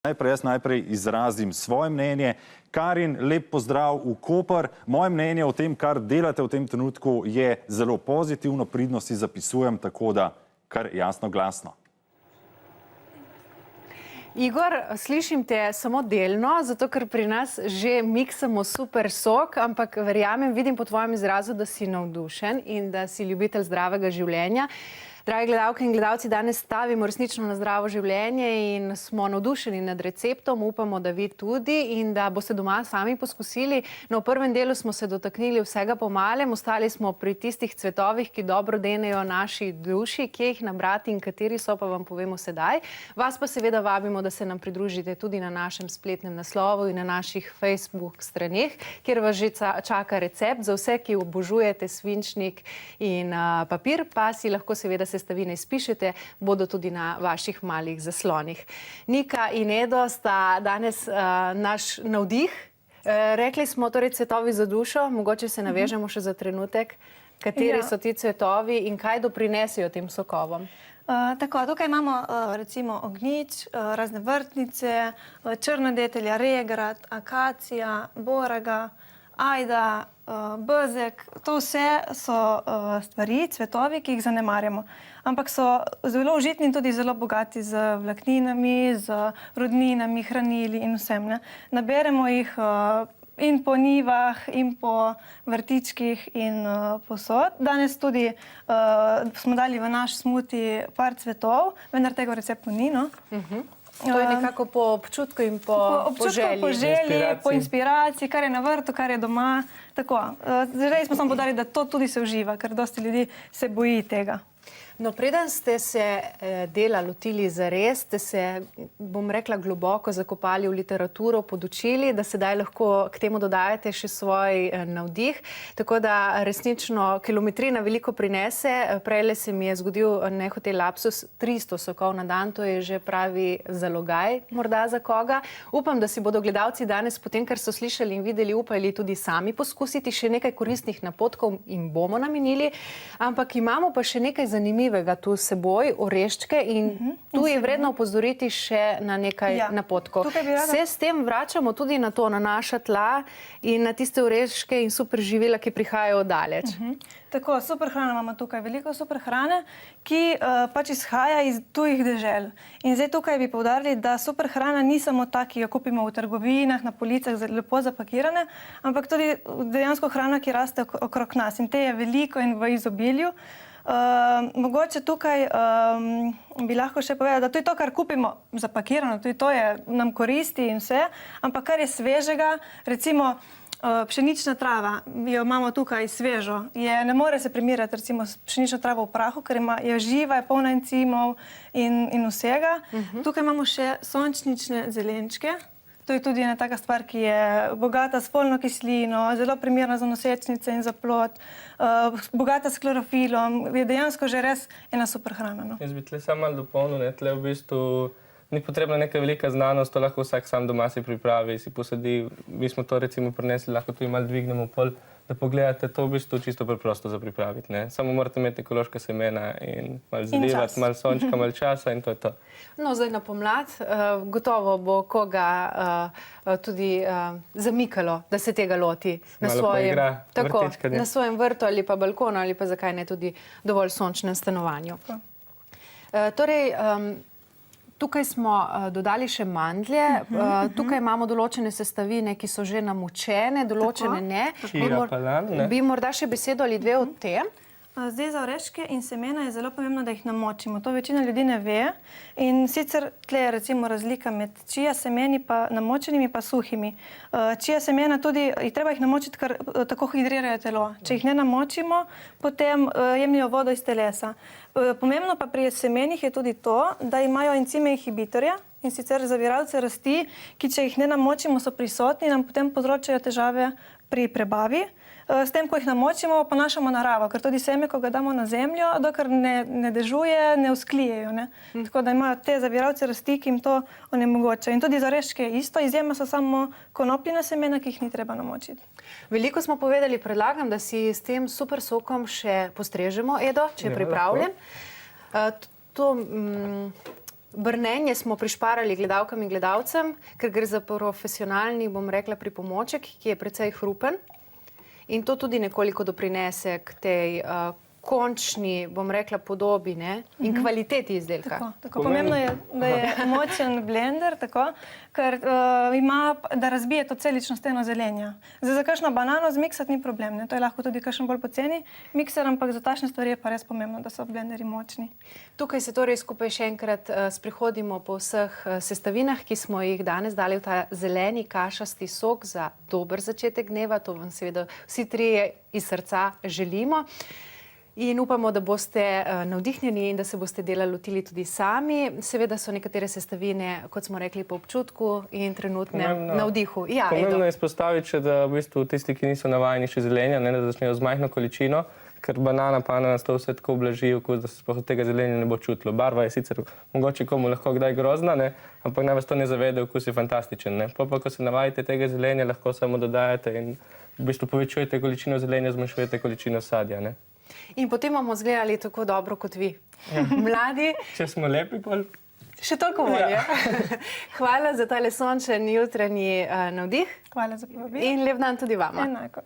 Jaz najprej izrazim svoje mnenje. Karin, lep pozdrav v Koper. Moje mnenje o tem, kar delate v tem trenutku, je zelo pozitivno, pridno si zapisujem, tako da kar jasno glasno. Igor, slišim te samo delno, zato ker pri nas že miksamo super sok, ampak verjamem, vidim po tvojem izrazu, da si navdušen in da si ljubitelj zdravega življenja. Dragi gledalke in gledalci, danes stavimo resnično na zdravo življenje in smo navdušeni nad receptom, upamo, da vi tudi in da boste doma sami poskusili. No, v prvem delu smo se dotaknili vsega po malem, ostali smo pri tistih cvetovih, ki dobro denejo naši duši, kje jih nabrati in kateri so, pa vam povemo sedaj. Vas pa seveda vabimo, da se nam pridružite tudi na našem spletnem naslovu in na naših Facebook straneh, kjer vas že čaka recept za vse, ki obožujete svinčnik in papir, pa si lahko seveda sestavine izpišete, bodo tudi na vaših malih zaslonih. Nika in Edo sta danes naš navdih. Rekli smo torej cvetovi za dušo, mogoče se navežemo še za trenutek. Kateri so ti cvetovi in kaj doprinesejo tem sokovom? Tako, tukaj imamo recimo ognjič, razne vrtnice, črna detelja, regrad, akacija, boraga, ajda, bezek. To vse so stvari, cvetovi, ki jih zanemarjamo. Ampak so zelo užitni in tudi zelo bogati z vlakninami, z rudninami, hranili in vsem. Naberemo jih in po njivah, in po vrtičkih in posod. Danes tudi smo dali v naš smuti par cvetov, vendar tega v receptu ni, no. To je nekako po občutku in po želji. Po želji, po inspiraciji, kar je na vrtu, kar je doma. Tako. Zdaj smo samo podarili, da to tudi se uživa, ker dosti ljudi se boji tega. No, preden ste se dela lotili zares, ste se, bom rekla, globoko zakopali v literaturo, podučili, da sedaj lahko k temu dodajate še svoj navdih. Tako da resnično kilometrina veliko prinese. Prejle se mi je zgodil nehotel lapsus, 300 sokov na dan, to je že pravi zalogaj morda za koga. Upam, da si bodo gledalci danes, potem, kar so slišali in videli, upali tudi sami poskusiti. Še nekaj koristnih napotkov jim bomo namenili, ampak imamo pa še nekaj zanimivega tu s seboj, oreščke, in tu je vredno opozoriti še na nekaj napotkov. Se s tem vračamo tudi na to, na naša tla in na tiste oreščke in super živila, ki prihajajo daleč. Tako, super hrana imamo tukaj, veliko super hrane, ki pač izhaja iz tujih dežel. In zdaj tukaj bi poudarili, da super hrana ni samo ta, ki jo kupimo v trgovinah, na policah, lepo zapakirane, ampak tudi dejansko hrana, ki raste okrog nas. In te je veliko in v izobilju. Mogoče tukaj bi lahko še povedala, da to je to, kar kupimo zapakirano, to je nam koristi in vse, ampak kar je svežega, recimo pšenična trava, jo imamo tukaj svežo, ne more se primerjati recimo s pšenično travo v prahu, ker je živa, je polna encimov in vsega. Tukaj imamo še sončnične zelenčke. To je tudi ena taka stvar, ki je bogata s folno kislino, zelo primerna za nosečnice in za plod, bogata s klorofilom, je dejansko že res ena super hrana. No. Jaz bi tle samo malo dopolnil, tle v bistvu ni potrebna neka velika znanost, to lahko vsak sam doma si pripravi, si posadi. Mi smo to recimo prinesli, lahko tudi malo dvignemo pol, da pogledate, to v bistvu čisto preprosto za pripraviti. Samo morate imeti ekološka semena in malo zalivati, malo sončka, malo časa in to je to. No, zdaj na pomlad gotovo bo koga tudi zamikalo, da se tega loti na svojem vrtu ali pa balkonu ali pa zakaj ne tudi dovolj sončnem stanovanju. Torej, tukaj smo dodali še mandlje, tukaj imamo določene sestavine, ki so že namočene, določene ne. Čija pa ne. Bi morda še besedo ali dve o tem? Zdaj za oreške in semena je zelo pomembno, da jih namočimo. To večina ljudi ne ve. In sicer tle je recimo razlika med čija semeni pa namočenimi pa suhimi. Čija semena tudi, treba jih namočiti, ker tako hidrirajo telo. Če jih ne namočimo, potem jemljajo vodo iz telesa. Pomembno pa pri semenih je tudi to, da imajo encime inhibitorja, in sicer zaviralce rasti, ki če jih ne namočimo, so prisotni in nam potem povzročajo težave pri prebavi. S tem, ko jih namočimo, ponašamo naravo, ker tudi seme, ko ga damo na zemljo, dokler ne dežuje, ne vzklijejo. Tako da imajo te zaviralce rasti, ki jim to onemogoča. In tudi za oreščke je isto, izjema so samo konopljina semena, ki jih ni treba namočiti. Veliko smo povedali, predlagam, da si s tem super sokom še postrežemo, Edo, če je pripravljen. To Brnenje smo prišparali gledalkam in gledalcem, ker gre za profesionalni, bom rekla, pripomoček, ki je precej hrupen. In to tudi nekoliko doprinese k tej končni, bom rekla, podobi, ne? In kvaliteti izdelka. Tako. Pomembno je, da je močen blender, tako, ker ima, da razbije to celično steno zelenja. Zdaj, za kakšno banano zmiksati ni problem, ne? To je lahko tudi kakšen bolj poceni mikser, ampak za takšne stvari je pa res pomembno, da so blenderji močni. Tukaj se torej skupaj še enkrat sprehodimo po vseh sestavinah, ki smo jih danes dali v ta zeleni kašasti sok za dober začetek dneva. To vam seveda vsi trije iz srca želimo. In upamo, da boste navdihnjeni in da se boste dela lotili tudi sami. Seveda so nekatere sestavine, kot smo rekli, po občutku in trenutnem navdihu. Ja, pomembno je izpostaviti, da v bistvu tisti, ki niso navajeni še zelenja, ne, da začnejo z majhno količino, ker banana pa nas to vse tako ublaži okus, da se sploh od tega zelenja ne bo čutilo. Barva je sicer mogoče komu lahko kdaj grozna, ne, ampak naj vas to ne zavede, okus je fantastičen. Ne. Pa ko se navajate tega zelenja, lahko samo dodajate in v bistvu povečujete količino zelenja, zmanjšujete količino sadja. Ne. In potem bomo izgledali tako dobro kot vi. Mladi. Če smo lepi, pol. Še toliko bolje. Ja. Hvala za tale sončen jutranji navdih. Hvala za povabilo. In lep dan tudi vama. Enako.